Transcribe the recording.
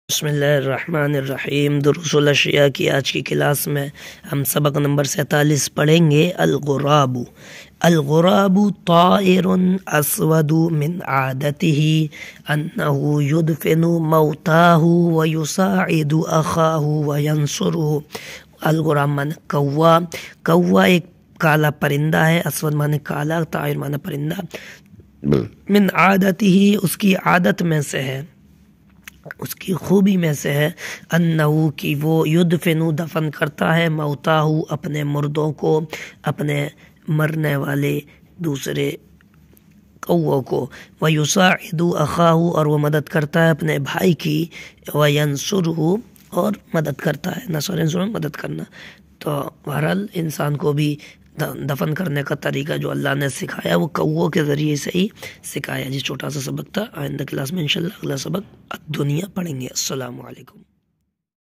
बिस्मिल्लाहिर्रहमानिर्रहीम। दुरूस उल अशिया की आज की क्लास में हम सबक नंबर 47 पढ़ेंगे। अल-गुराबु। अल-गुराबु ताइरुन अस्वदु मिन आदतिही अन्नहु युदफिनु मौताहु व युसाइदु अखाहु व यंसुरुहु। अल-गुराब माने कौवा। कौवा एक काला परिंदा है। अस्वद माने काला, ताइर माने परिंदा। मिन आदतिही उसकी आदत में से है, उसकी खूबी में से है। अन्नहु की वो युदफिनु दफन करता है, मौताहु अपने मुर्दों को, अपने मरने वाले दूसरे कौवों को। व युसाइदु अखाहु और वो मदद करता है अपने भाई की। व यंसुरहु और मदद करता है, नसर में मदद करना। तो बहरहाल इंसान को भी दफन करने का तरीका जो अल्लाह ने सिखाया वो कौवों के ज़रिए से ही सिखाया। जी छोटा सा सबक था। आइंदा क्लास में इंशाल्लाह अगला सबक दुनिया पढ़ेंगे। अस्सलामु अलैकुम।